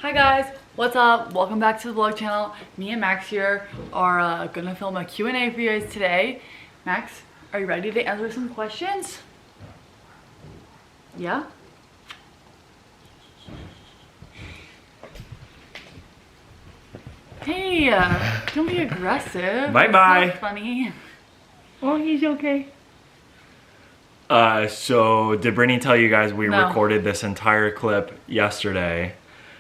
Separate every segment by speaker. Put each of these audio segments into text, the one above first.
Speaker 1: Hi guys, what's up? Welcome back to the vlog channel. Me and Max here are gonna film a Q&A for you guys today. Max, are you ready to answer some questions? Yeah? Hey, don't be aggressive.
Speaker 2: Bye-bye.
Speaker 1: It's not funny. Oh, he's okay.
Speaker 2: So did Brittany tell you guys we
Speaker 1: No.
Speaker 2: recorded this entire clip yesterday?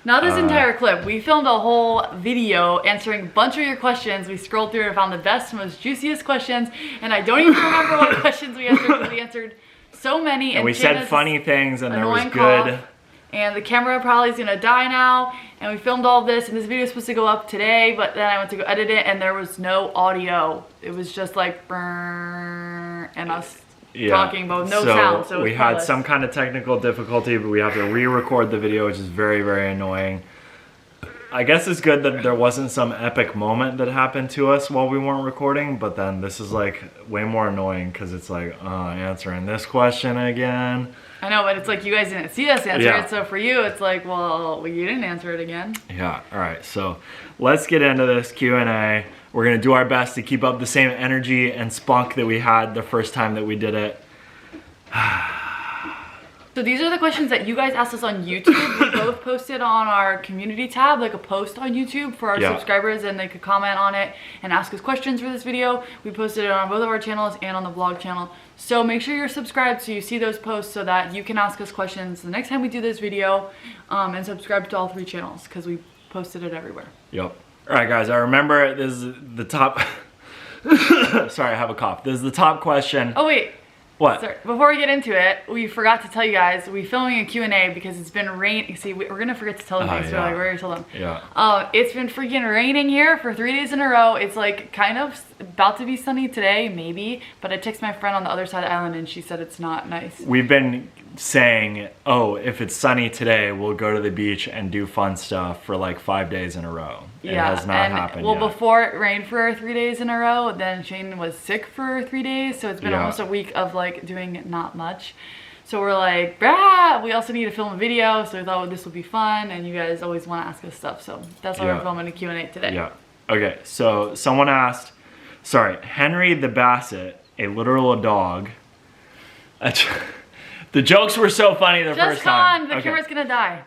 Speaker 1: Not this entire clip. We filmed a whole video answering a bunch of your questions. We scrolled through and found the best, most juiciest questions, and I don't even remember what questions we answered because we answered so many.
Speaker 2: And we said
Speaker 1: Jana's
Speaker 2: funny things and there was
Speaker 1: annoying
Speaker 2: good.
Speaker 1: cough, and the camera probably is gonna die now. And we filmed all of this, and this video is supposed to go up today, but then I went to go edit it, and there was no audio. It was just like brrrr, and us talking, but no sound. So
Speaker 2: we had some kind of technical difficulty, but we have to re-record the video, which is very, very annoying. I guess it's good that there wasn't some epic moment that happened to us while we weren't recording, but then this is like way more annoying because it's like answering this question again.
Speaker 1: I know, but it's like you guys didn't see us answer
Speaker 2: Yeah.
Speaker 1: it, so for you it's like, well, you didn't answer it again.
Speaker 2: Yeah, all right, so let's get into this Q&A. We're gonna do our best to keep up the same energy and spunk that we had the first time that we did it.
Speaker 1: So these are the questions that you guys asked us on YouTube. We both posted on our community tab, like a post on YouTube for our subscribers, and they could comment on it and ask us questions for this video. We posted it on both of our channels and on the vlog channel. So make sure you're subscribed so you see those posts so that you can ask us questions the next time we do this video, and subscribe to all three channels because we posted it everywhere.
Speaker 2: Yep. All right, guys, I remember this is the top... Sorry, I have a cough. This is the top question.
Speaker 1: Oh, wait.
Speaker 2: What?
Speaker 1: Sorry. Before we get into it, we forgot to tell you guys, we're filming a Q&A because it's been raining. See, we're going to forget to tell them things, so like, we're going to tell them.
Speaker 2: Yeah.
Speaker 1: It's been freaking raining here for 3 days in a row. It's like kind of about to be sunny today, maybe, but I texted my friend on the other side of the island and she said it's not nice.
Speaker 2: We've been saying, oh, if it's sunny today, we'll go to the beach and do fun stuff for like 5 days in a row.
Speaker 1: Yeah,
Speaker 2: it has not happened yet.
Speaker 1: Before it rained for 3 days in a row, then Shane was sick for 3 days, so it's been almost a week of like doing not much. So we're like, bah! We also need to film a video, so we thought this would be fun, and you guys always want to ask us stuff, so that's why we're filming a Q&A today.
Speaker 2: Yeah. Okay, so someone asked, sorry, Henry the Basset, a literal dog. The jokes were so funny the first time.
Speaker 1: The camera's gonna die.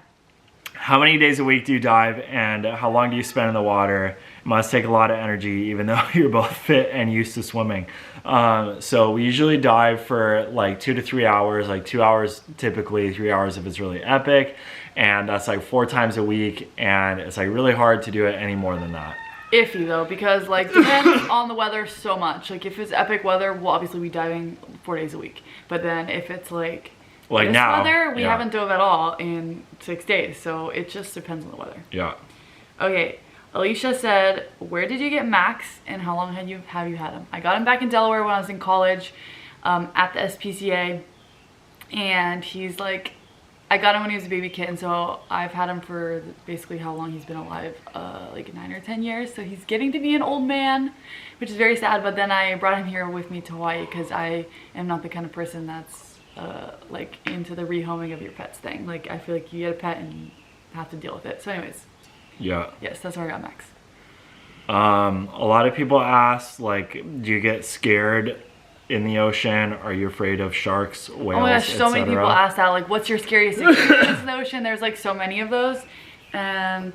Speaker 2: How many days a week do you dive, and how long do you spend in the water? It must take a lot of energy, even though you're both fit and used to swimming. So we usually dive for like 2 to 3 hours, like 2 hours typically, 3 hours if it's really epic, and that's like 4 times a week, and it's like really hard to do it any more than that.
Speaker 1: Iffy though, because like depends on the weather so much. Like if it's epic weather, we'll obviously be diving 4 days a week. But then if it's like this
Speaker 2: now,
Speaker 1: weather, we haven't dove at all in 6 days. So it just depends on the weather.
Speaker 2: Yeah.
Speaker 1: Okay, Alicia said, where did you get Max and how long have you had him? I got him back in Delaware when I was in college at the SPCA, and he's like, I got him when he was a baby kitten, so I've had him for basically how long he's been alive, like 9 or 10 years. So he's getting to be an old man, which is very sad. But then I brought him here with me to Hawaii because I am not the kind of person that's like into the rehoming of your pets thing. Like I feel like you get a pet and you have to deal with it. So anyways,
Speaker 2: yeah.
Speaker 1: Yes, that's where I got Max.
Speaker 2: A lot of people ask, like, do you get scared in the ocean? Are you afraid of sharks, whales,
Speaker 1: oh my gosh, so many people ask that, like, what's your scariest experience in the ocean? There's like so many of those, and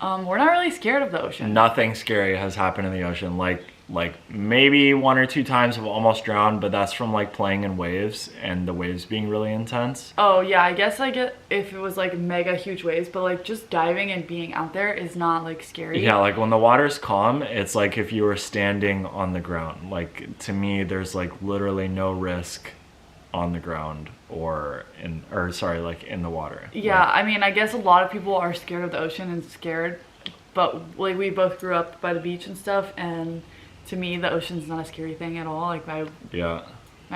Speaker 1: we're not really scared of the ocean.
Speaker 2: Nothing scary has happened in the ocean. Like maybe 1 or 2 times I've almost drowned, but that's from like playing in waves and the waves being really intense.
Speaker 1: Oh yeah, I guess I get if it was like mega huge waves, but like just diving and being out there is not like scary.
Speaker 2: Yeah, like when the water's calm, it's like if you were standing on the ground. Like to me, there's like literally no risk on the ground or in the water.
Speaker 1: Yeah, I mean, I guess a lot of people are scared of the ocean and scared, but like we both grew up by the beach and stuff, and to me the ocean's not a scary thing at all. Like my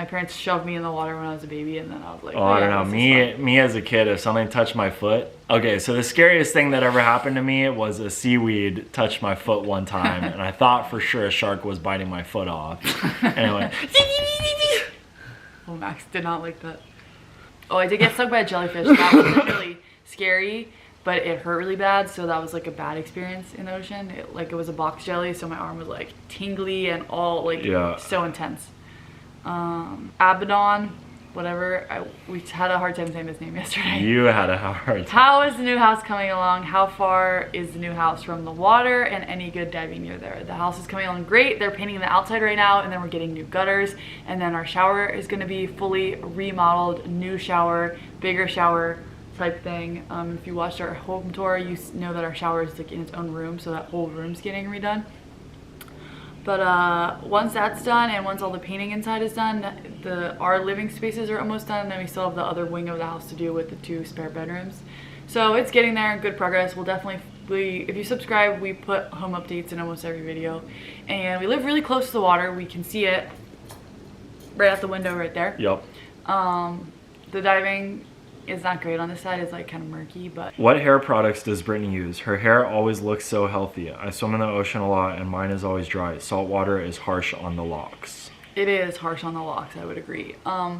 Speaker 1: parents shoved me in the water when I was a baby, and then I was like,
Speaker 2: oh, I don't know, me as a kid, if something touched my foot. Okay, so the scariest thing that ever happened to me was a seaweed touched my foot one time, and I thought for sure a shark was biting my foot off. Anyway.
Speaker 1: Oh, Max did not like that. Oh, I did get stung by a jellyfish. That wasn't really scary. but it hurt really bad, so that was like a bad experience in the ocean. It was a box jelly, so my arm was like tingly and all like so intense. Abaddon, whatever. We had a hard time saying this name yesterday.
Speaker 2: You had a hard time.
Speaker 1: How is the new house coming along? How far is the new house from the water, and any good diving near there? The house is coming along great. They're painting the outside right now, and then we're getting new gutters, and then our shower is going to be fully remodeled, new shower, bigger shower type thing. If you watched our home tour, you know that our shower is like in its own room, so that whole room's getting redone. But once that's done, and once all the painting inside is done, our living spaces are almost done, and then we still have the other wing of the house to do with the 2 spare bedrooms. So it's getting there, good progress. We'll definitely, if you subscribe, we put home updates in almost every video. And we live really close to the water. We can see it right out the window right there.
Speaker 2: Yep.
Speaker 1: The diving is not great on this side. It's like kind of murky, but.
Speaker 2: What hair products does Brittany use? Her hair always looks so healthy. I swim in the ocean a lot and mine is always dry. Salt water is harsh on the locks.
Speaker 1: It is harsh on the locks, I would agree. I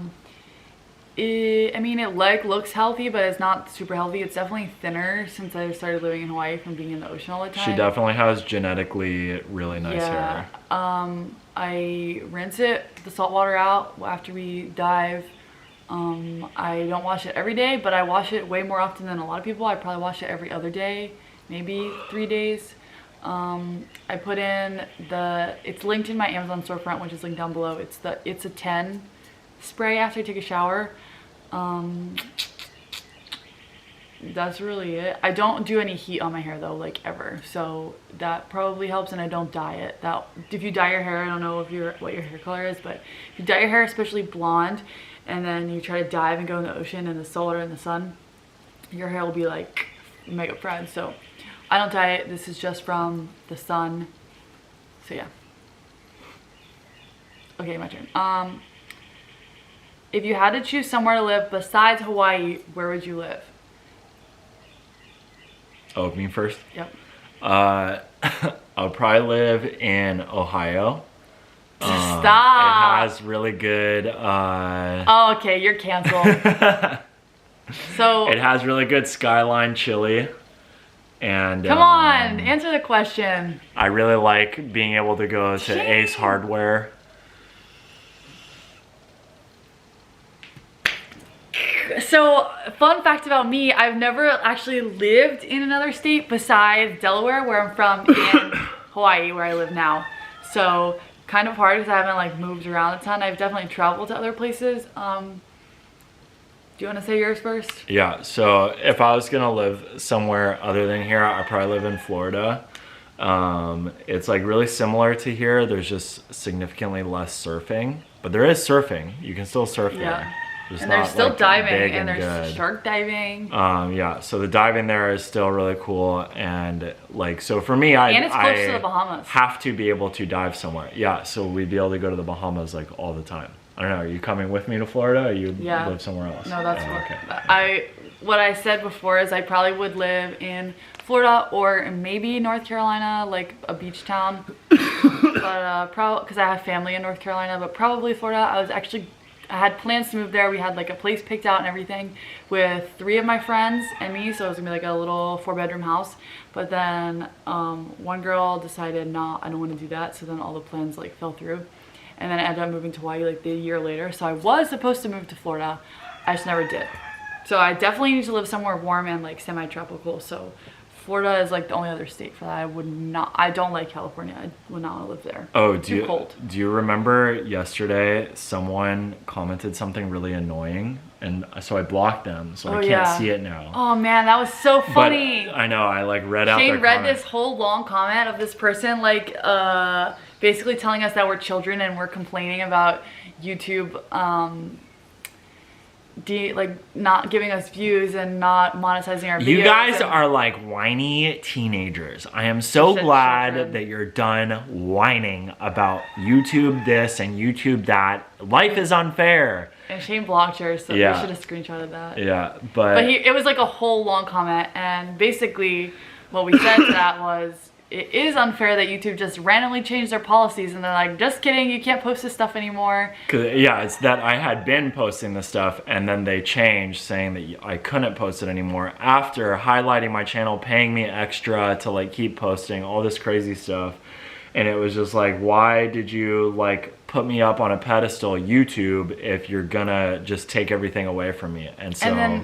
Speaker 1: mean, it like looks healthy, but it's not super healthy. It's definitely thinner since I started living in Hawaii from being in the ocean all the time.
Speaker 2: She definitely has genetically really nice hair.
Speaker 1: I rinse the salt water out after we dive. I don't wash it every day, but I wash it way more often than a lot of people. I probably wash it every other day, maybe 3 days. I put in it's linked in my Amazon storefront, which is linked down below. It's a 10 spray after I take a shower. That's really it. I don't do any heat on my hair though, like ever. So that probably helps, and I don't dye it. If you dye your hair, I don't know what your hair color is, but if you dye your hair, especially blonde, and then you try to dive and go in the ocean and the solar and the sun, your hair will be like mega fried. So I don't dye it. This is just from the sun. So yeah. Okay, my turn. If you had to choose somewhere to live besides Hawaii, where would you live?
Speaker 2: Oh, me first?
Speaker 1: Yep.
Speaker 2: I'll probably live in Ohio.
Speaker 1: Stop.
Speaker 2: It has really good
Speaker 1: oh, okay, you're canceled. So
Speaker 2: it has really good skyline chili, and
Speaker 1: come on, answer the question.
Speaker 2: I really like being able to go to Ace Hardware.
Speaker 1: So, fun fact about me, I've never actually lived in another state besides Delaware, where I'm from, and Hawaii, where I live now. So kind of hard because I haven't like moved around a ton. I've definitely traveled to other places. Do you want to say yours first?
Speaker 2: Yeah, so if I was gonna live somewhere other than here, I'd probably live in Florida. It's like really similar to here. There's just significantly less surfing, but there is surfing. You can still surf there.
Speaker 1: And there's still like diving, and there's shark diving.
Speaker 2: Yeah, so the diving there is still really cool, and like, so for me,
Speaker 1: and it's close to the Bahamas.
Speaker 2: Have to be able to dive somewhere. Yeah, so we'd be able to go to the Bahamas like all the time. I don't know, are you coming with me to Florida, or you live somewhere else?
Speaker 1: No, that's okay. What I said before is I probably would live in Florida or maybe North Carolina, like a beach town. But because I have family in North Carolina, but probably Florida. I had plans to move there. We had like a place picked out and everything with 3 of my friends and me, so it was gonna be like a little 4-bedroom house. But then one girl decided, nah, I don't want to do that, so then all the plans like fell through, and then I ended up moving to Hawaii like the year later. So I was supposed to move to Florida, I just never did. So I definitely need to live somewhere warm and like semi-tropical. So Florida is like the only other state for that. I don't like California. I would not want to live there.
Speaker 2: Oh,
Speaker 1: too cold.
Speaker 2: Do you remember yesterday someone commented something really annoying, and so I blocked them, so I can't see it now.
Speaker 1: Oh man, that was so funny.
Speaker 2: But I know, I like read out
Speaker 1: their comment. This whole long comment of this person like basically telling us that we're children and we're complaining about YouTube not giving us views and not monetizing our videos.
Speaker 2: You guys are like whiny teenagers. I am so glad that you're done whining about YouTube this and YouTube that. Life is unfair.
Speaker 1: And Shane blocked her, so we should have screenshotted that.
Speaker 2: Yeah, but
Speaker 1: it was like a whole long comment, and basically what we said to that was, it is unfair that YouTube just randomly changed their policies and they're like, just kidding, you can't post this stuff anymore.
Speaker 2: Yeah, it's that I had been posting the stuff and then they changed saying that I couldn't post it anymore after highlighting my channel, paying me extra to like keep posting all this crazy stuff. And it was just like, why did you like put me up on a pedestal, YouTube, if you're gonna just take everything away from me? And so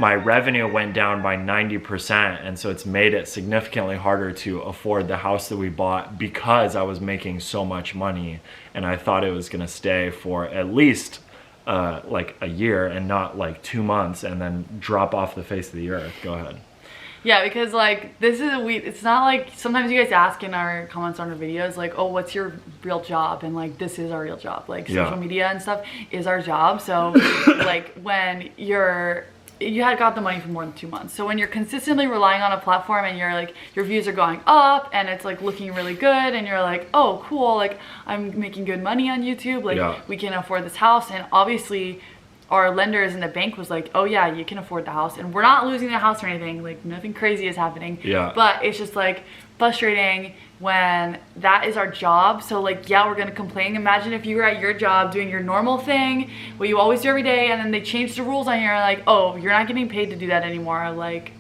Speaker 2: my revenue went down by 90%, and so it's made it significantly harder to afford the house that we bought because I was making so much money, and I thought it was gonna stay for at least like a year and not like 2 months and then drop off the face of the earth. Go ahead.
Speaker 1: Yeah, because like this is it's not like sometimes you guys ask in our comments on our videos like, oh, what's your real job? And like, this is our real job. Like social media and stuff is our job. So like when you had got the money for more than 2 months. So when you're consistently relying on a platform and you're like, your views are going up and it's like looking really good and you're like, oh, cool, like I'm making good money on YouTube, like we can afford this house. And obviously our lenders in the bank was like, oh yeah, you can afford the house and we're not losing the house or anything, like nothing crazy is happening. But it's just like frustrating when that is our job. So like, yeah, we're gonna complain. Imagine if you were at your job doing your normal thing, what you always do every day, and then they change the rules on you, like, oh, you're not getting paid to do that anymore. Like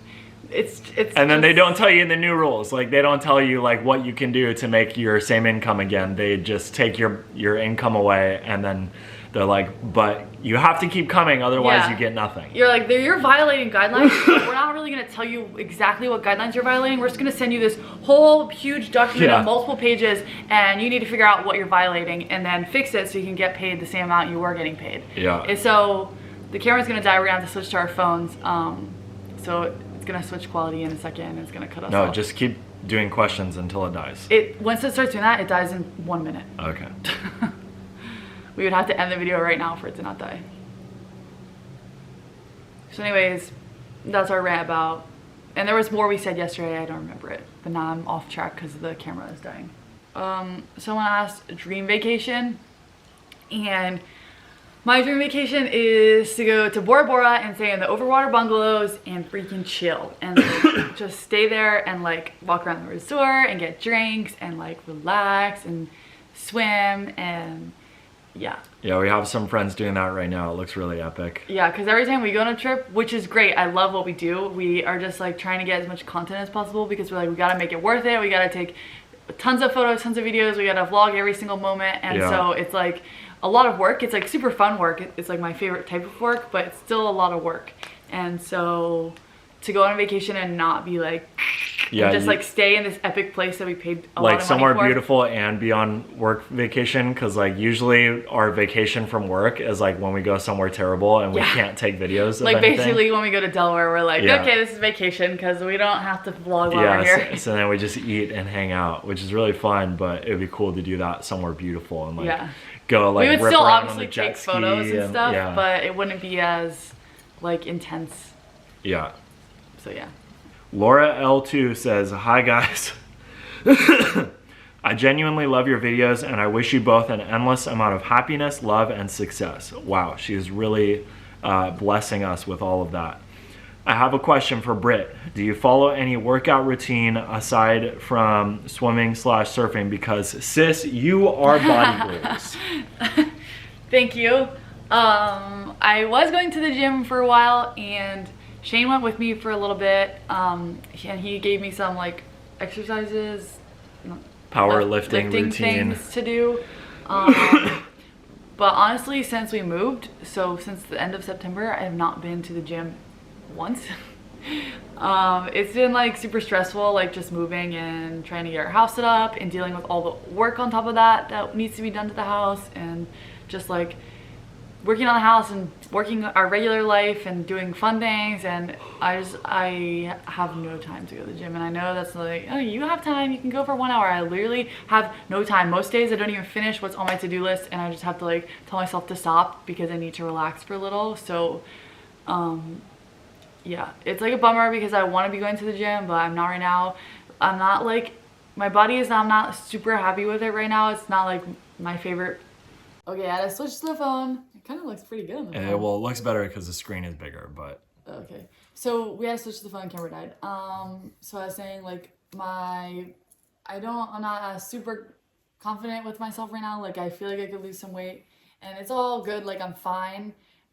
Speaker 1: it's
Speaker 2: and then they don't tell you the new rules. Like they don't tell you like what you can do to make your same income again. They just take your income away and then they're like, but you have to keep coming, otherwise you get nothing.
Speaker 1: You're like, you're violating guidelines. We're not really gonna tell you exactly what guidelines you're violating. We're just gonna send you this whole huge document of multiple pages and you need to figure out what you're violating and then fix it so you can get paid the same amount you were getting paid. And so the camera's gonna die, we're gonna have to switch to our phones. So it's gonna switch quality in a second and it's gonna cut us off.
Speaker 2: No, just keep doing questions until it dies.
Speaker 1: Once it starts doing that, it dies in 1 minute.
Speaker 2: Okay.
Speaker 1: We would have to end the video right now for it to not die. So anyways, that's our rant about, and there was more we said yesterday, I don't remember it, but now I'm off track because the camera is dying. Someone asked dream vacation, and my dream vacation is to go to Bora Bora and stay in the overwater bungalows and freaking chill and like, just stay there and like walk around the resort and get drinks and like relax and swim and yeah, we have some friends doing that right now. It looks really epic. Yeah, because every time we go on a trip, which is great, I love what we do, we are just like trying to get as much content as possible because we're like, we gotta make it worth it. We gotta take tons of photos, tons of videos. We gotta vlog every single moment. And so it's like a lot of work. It's like super fun work. It's like my favorite type of work, but it's still a lot of work. And so to go on a vacation and not be like, just like stay in this epic place that we paid a lot of money for. Like somewhere beautiful and be on work vacation, because like usually our vacation from work is like when we go somewhere terrible and we can't take videos of like
Speaker 2: anything.
Speaker 1: Basically when we go to Delaware, we're like, okay, this is vacation because we don't have to vlog while we're here.
Speaker 2: So then we just eat and hang out, which is really fun, but it would be cool to do that somewhere beautiful and like go like
Speaker 1: we would
Speaker 2: rip
Speaker 1: still
Speaker 2: around
Speaker 1: obviously
Speaker 2: on the jet
Speaker 1: take photos and stuff,
Speaker 2: yeah.
Speaker 1: but it wouldn't be as like intense.
Speaker 2: Yeah.
Speaker 1: So yeah.
Speaker 2: Laura L2 says, hi guys. I genuinely love your videos and I wish you both an endless amount of happiness, love, and success. Wow, she is really blessing us with all of that. I have a question for Britt. Do you follow any workout routine aside from swimming / surfing? Because sis, you are body goals.
Speaker 1: Thank you. I was going to the gym for a while and Shane went with me for a little bit, and he gave me some like exercises,
Speaker 2: powerlifting routine
Speaker 1: things to do. But honestly, since we moved, so since the end of September, I have not been to the gym once. It's been like super stressful, like just moving and trying to get our house set up and dealing with all the work on top of that needs to be done to the house and just like working on the house and working our regular life and doing fun things, and I have no time to go to the gym. And I know that's like, oh, you have time, you can go for 1 hour. I literally have no time. Most days I don't even finish what's on my to-do list and I just have to like tell myself to stop because I need to relax for a little. So yeah, it's like a bummer because I want to be going to the gym, but I'm not right now. I'm not like, my body is, I'm not super happy with it right now. It's not like my favorite. Okay, I had to switch to the phone. It kind of looks pretty good on the phone.
Speaker 2: Well, it looks better because the screen is bigger, but.
Speaker 1: Okay, so we had to switch to the phone, camera died. So I was saying like my I'm not super confident with myself right now. Like I feel like I could lose some weight, and it's all good. Like I'm fine.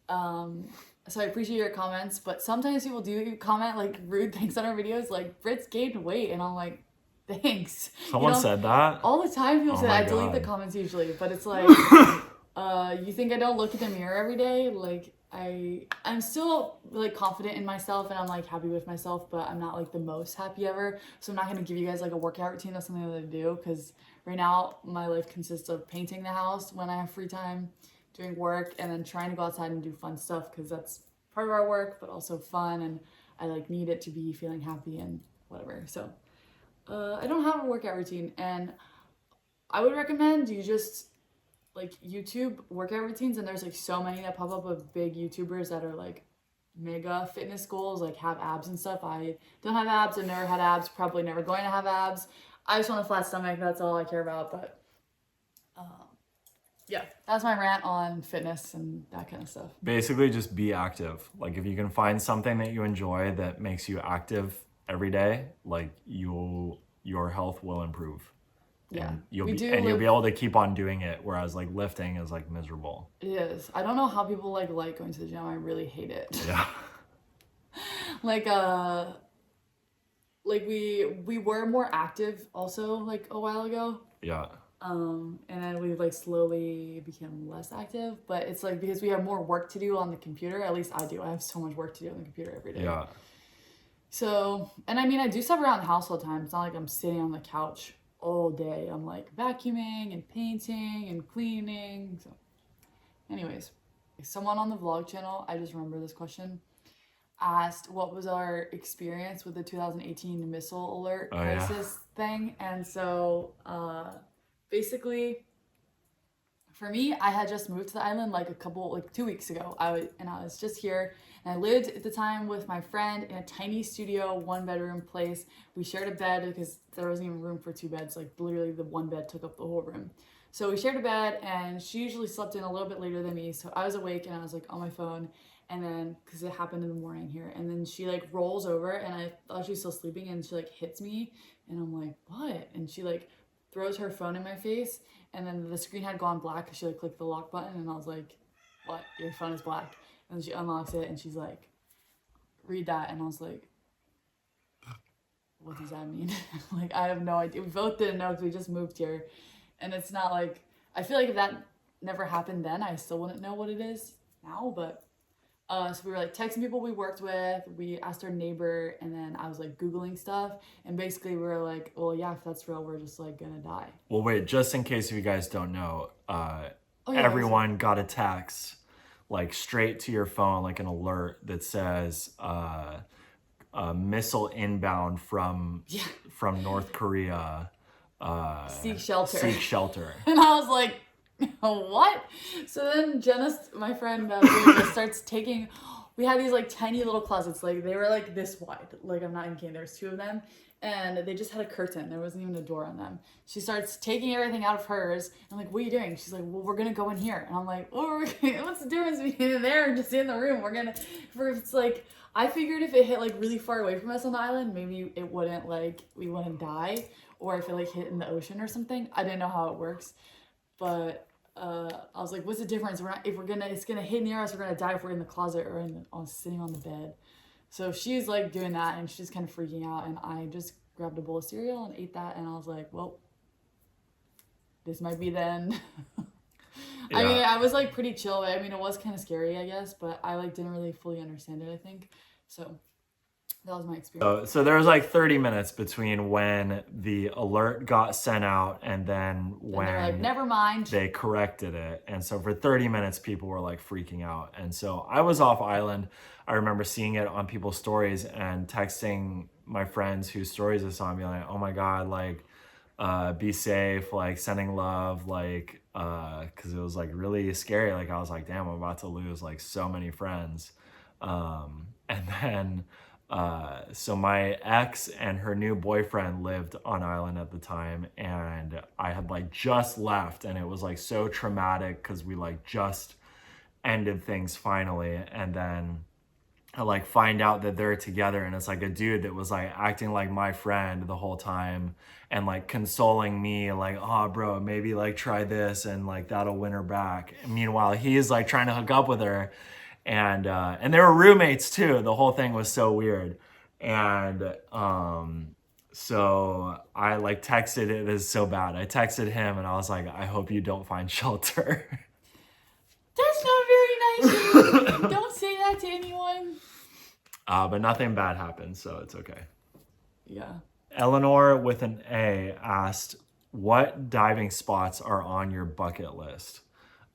Speaker 1: Um, so I appreciate your comments, but sometimes people do comment like rude things on our videos, like Britt's gained weight, and I'm like, thanks.
Speaker 2: Someone said that?
Speaker 1: All the time people
Speaker 2: Oh
Speaker 1: say
Speaker 2: my
Speaker 1: that. I delete the
Speaker 2: God.
Speaker 1: comments usually, but it's like, you think I don't look in the mirror every day? Like I'm still like confident in myself and I'm like happy with myself, but I'm not like the most happy ever. So I'm not gonna give you guys like a workout routine. That's something that I do because right now my life consists of painting the house when I have free time, doing work, and then trying to go outside and do fun stuff because that's part of our work, but also fun, and I like need it to be feeling happy and whatever. So I don't have a workout routine, and I would recommend you just like YouTube workout routines, and there's like so many that pop up of big YouTubers that are like mega fitness goals, like have abs and stuff. I don't have abs. I've never had abs. Probably never going to have abs. I just want a flat stomach. That's all I care about. But yeah, that's my rant on fitness and that kind of stuff.
Speaker 2: Basically, just be active. Like if you can find something that you enjoy that makes you active every day, like your health will improve.
Speaker 1: Yeah,
Speaker 2: And you'll be able to keep on doing it. Whereas like lifting is like miserable.
Speaker 1: It is. I don't know how people like going to the gym. I really hate it.
Speaker 2: Yeah.
Speaker 1: like we were more active also like a while ago.
Speaker 2: Yeah.
Speaker 1: And then we like slowly became less active, but it's like because we have more work to do on the computer. At least I do. I have so much work to do on the computer every day.
Speaker 2: Yeah.
Speaker 1: So, and I mean, I do stuff around the house all the time. It's not like I'm sitting on the couch all day. I'm like vacuuming and painting and cleaning. So, anyways, someone on the vlog channel, I just remember this question, asked what was our experience with the 2018 missile alert crisis thing. And so, basically, for me, I had just moved to the island like 2 weeks ago. I was just here, and I lived at the time with my friend in a tiny studio, 1-bedroom place. We shared a bed because there wasn't even room for 2 beds. Like literally, the one bed took up the whole room. So we shared a bed, and she usually slept in a little bit later than me. So I was awake, and I was like on my phone, and then because it happened in the morning here, and then she like rolls over, and I thought she was still sleeping, and she like hits me, and I'm like, what? And she like throws her phone in my face, and then the screen had gone black because she like clicked the lock button, and I was like, what? Your phone is black. And then she unlocks it, and she's like, read that. And I was like, what does that mean? Like, I have no idea. We both didn't know because we just moved here. And it's not like, I feel like if that never happened then, I still wouldn't know what it is now. But so we were like texting people we worked with, we asked our neighbor, and then I was like Googling stuff, and basically we were like, well, yeah, if that's real, we're just like gonna die.
Speaker 2: Well, wait, just in case if you guys don't know, everyone got a text like straight to your phone, like an alert that says missile inbound from North Korea.
Speaker 1: Seek shelter.
Speaker 2: Seek shelter.
Speaker 1: And I was like, what? So then Jenna, my friend, starts taking, we had these like tiny little closets, like they were like this wide, like I'm not even kidding, there's 2 of them, and they just had a curtain, there wasn't even a door on them. She starts taking everything out of hers. I'm like, what are you doing? She's like, well, we're gonna go in here. And I'm like, oh, what's the difference between in there and just in the room? It's like, I figured if it hit like really far away from us on the island, maybe it wouldn't like, we wouldn't die, or if it like hit in the ocean or something. I didn't know how it works. But I was like, what's the difference? It's gonna hit near us, we're gonna die if we're in the closet or sitting on the bed. So she's like doing that, and she's kind of freaking out, and I just grabbed a bowl of cereal and ate that, and I was like, well, this might be the end. Yeah. I mean, I was like pretty chill. I mean, it was kind of scary, I guess, but I like didn't really fully understand it, I think. So that was my experience.
Speaker 2: So there was like 30 minutes between when the alert got sent out and then when
Speaker 1: they're like, never mind,
Speaker 2: they corrected it. And so for 30 minutes, people were like freaking out. And so I was off island. I remember seeing it on people's stories and texting my friends whose stories I saw and being like, oh my God, like, be safe, like sending love, like, cause it was like really scary. Like I was like, damn, I'm about to lose like so many friends. And then, so my ex and her new boyfriend lived on island at the time, and I had like just left, and it was like so traumatic because we like just ended things finally. And then I like find out that they're together, and it's like a dude that was like acting like my friend the whole time and like consoling me like, oh bro, maybe like try this and like that'll win her back. And meanwhile he's like trying to hook up with her, and they were roommates too. The whole thing was so weird. And so I like texted, it is so bad, I texted him and I was like, I hope you don't find shelter.
Speaker 1: That's not very nice. Don't say that to anyone.
Speaker 2: But nothing bad happened, so it's okay.
Speaker 1: Yeah.
Speaker 2: Eleanor with an A asked, what diving spots are on your bucket list?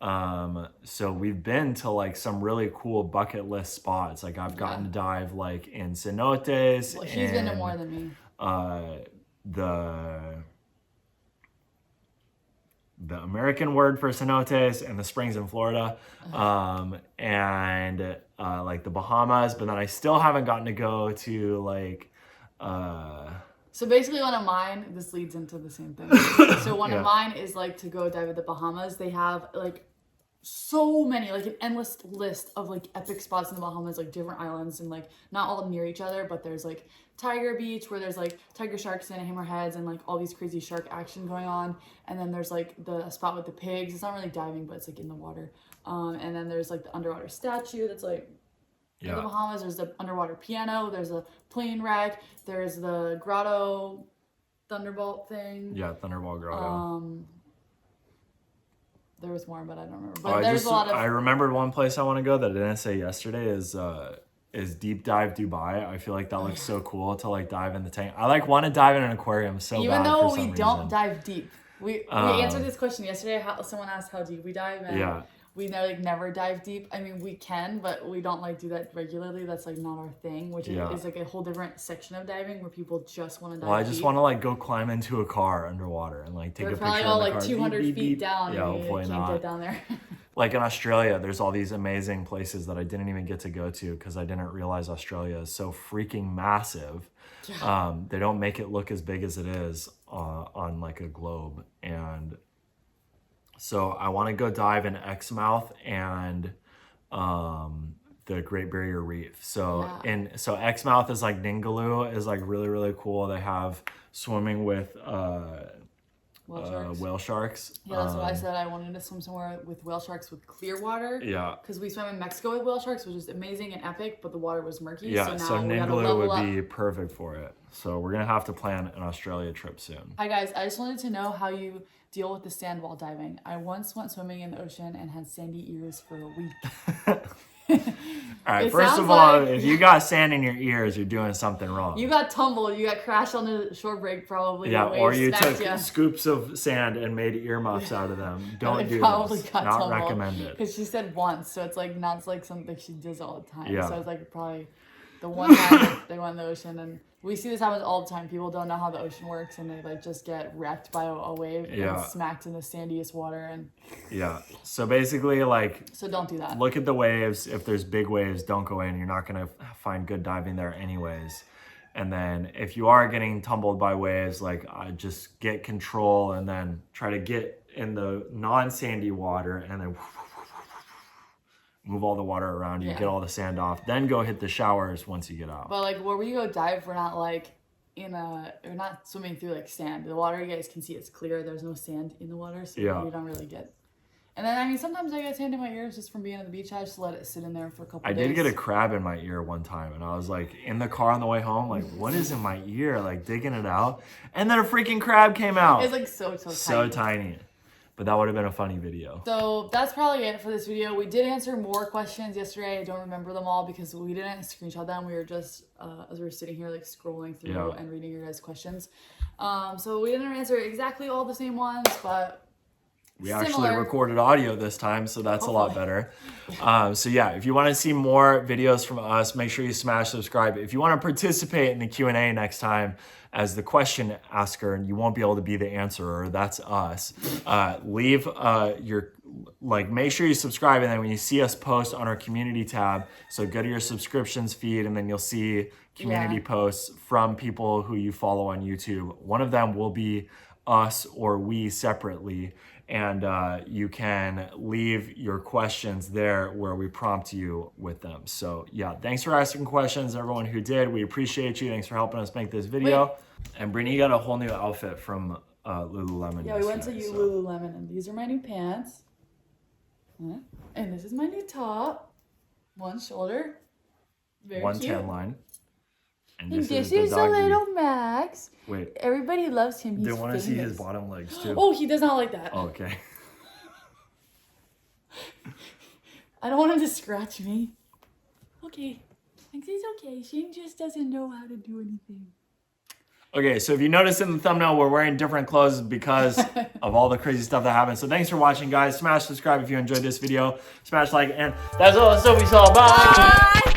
Speaker 2: So we've been to like some really cool bucket list spots. Like I've gotten to dive like in cenotes.
Speaker 1: Well, he's been to more than me.
Speaker 2: The American word for cenotes and the springs in Florida, and like the Bahamas, but then I still haven't gotten to go to like.
Speaker 1: So basically, one of mine, this leads into the same thing. So one of mine is like to go dive at the Bahamas. They have like so many, like an endless list of like epic spots in the Bahamas, like different islands, and like not all near each other, but there's like Tiger Beach where there's like tiger sharks and hammerheads and like all these crazy shark action going on, and then there's like the spot with the pigs. It's not really diving, but it's like in the water. And then there's like the underwater statue that's like in the Bahamas. There's the underwater piano, there's a plane wreck, there's the grotto thunderbolt thing.
Speaker 2: Yeah, Thunderbolt Grotto.
Speaker 1: There was more, but I don't remember. But there's a lot of.
Speaker 2: I remembered one place I want to go that I didn't say yesterday is Deep Dive Dubai. I feel like that looks so cool to like dive in the tank. I like want to dive in an aquarium so
Speaker 1: even
Speaker 2: bad.
Speaker 1: Even though
Speaker 2: for some
Speaker 1: we
Speaker 2: reason.
Speaker 1: don't dive deep. We answered this question yesterday. Someone asked how deep we dive, and we never dive deep. I mean, we can, but we don't like do that regularly. That's like not our thing, which is like a whole different section of diving where people just want to dive.
Speaker 2: Well, I just want to like go climb into a car underwater and like take a picture of the car.
Speaker 1: Probably all like 200 feet down.
Speaker 2: Yeah, hopefully
Speaker 1: can't
Speaker 2: not.
Speaker 1: Get down there.
Speaker 2: Like in Australia, there's all these amazing places that I didn't even get to go to because I didn't realize Australia is so freaking massive. Yeah. They don't make it look as big as it is on like a globe. And so I want to go dive in Exmouth and the Great Barrier Reef. So Exmouth is like Ningaloo is like really, really cool. They have swimming with whale sharks.
Speaker 1: Yeah, that's what I said. I wanted to swim somewhere with whale sharks with clear water.
Speaker 2: Yeah.
Speaker 1: Because we swam in Mexico with whale sharks, which is amazing and epic, but the water was murky.
Speaker 2: Yeah, so Ningaloo would be perfect for it. So we're going to have to plan an Australia trip soon.
Speaker 1: Hi guys, I just wanted to know how you deal with the sand while diving. I once went swimming in the ocean and had sandy ears for a week.
Speaker 2: All right, first of all, if you got sand in your ears, you're doing something wrong.
Speaker 1: You got tumbled, you got crashed on the shore break probably.
Speaker 2: Yeah, or you took scoops of sand and made earmuffs out of them. Don't do this. Not recommended.
Speaker 1: Because she said once, so it's like not like something she does all the time.
Speaker 2: Yeah.
Speaker 1: So it's like probably the one time they went in the ocean, and we see this happens all the time. People don't know how the ocean works, and they like just get wrecked by a wave and smacked in the sandiest water. And
Speaker 2: so basically, like,
Speaker 1: so don't do that.
Speaker 2: Look at the waves. If there's big waves, don't go in. You're not gonna find good diving there anyways. And then if you are getting tumbled by waves, like just get control and then try to get in the non-sandy water and then move all the water around you, get all the sand off, then go hit the showers once you get out.
Speaker 1: But like where we go dive, we're not like we're not swimming through like sand. The water, you guys can see it's clear. There's no sand in the water, so you don't really get. And then I mean sometimes I get sand in my ears just from being on the beach. I just let it sit in there for a couple days.
Speaker 2: I did get a crab in my ear one time, and I was like in the car on the way home, like what is in my ear? Like digging it out, and then a freaking crab came out.
Speaker 1: It's like so
Speaker 2: tiny. But that would have been a funny video.
Speaker 1: So that's probably it for this video. We did answer more questions yesterday. I don't remember them all because we didn't screenshot them. We were just, as we were sitting here, like scrolling through and reading your guys' questions. So we didn't answer exactly all the same ones, but
Speaker 2: we actually recorded audio this time, so that's a lot better. So yeah, if you want to see more videos from us, make sure you smash subscribe. If you want to participate in the Q&A next time as the question asker, and you won't be able to be the answerer, that's us. Leave make sure you subscribe, and then when you see us post on our community tab, so go to your subscriptions feed, and then you'll see community posts from people who you follow on YouTube. One of them will be us or we separately. and you can leave your questions there where we prompt you with them. So yeah, thanks for asking questions, everyone who did. We appreciate you. Thanks for helping us make this video.
Speaker 1: Wait.
Speaker 2: And Brittany got a whole new outfit from Lululemon.
Speaker 1: Yeah, we went to
Speaker 2: yesterday,
Speaker 1: Lululemon, and these are my new pants. And this is my new top. One shoulder. Very
Speaker 2: one
Speaker 1: cute.
Speaker 2: tan line. And
Speaker 1: And this
Speaker 2: the
Speaker 1: is a
Speaker 2: doggy.
Speaker 1: little Max.
Speaker 2: Wait,
Speaker 1: Everybody loves him. He's
Speaker 2: they want to see his
Speaker 1: famous.
Speaker 2: bottom legs too.
Speaker 1: Oh, he does not like that.
Speaker 2: Oh, okay.
Speaker 1: I don't want him to scratch me. Okay. Max is okay. Shane just doesn't know how to do anything.
Speaker 2: Okay, so if you notice in the thumbnail, we're wearing different clothes because of all the crazy stuff that happened. So thanks for watching, guys. Smash subscribe if you enjoyed this video. Smash like, and that's all. So we saw. Bye.
Speaker 1: Bye.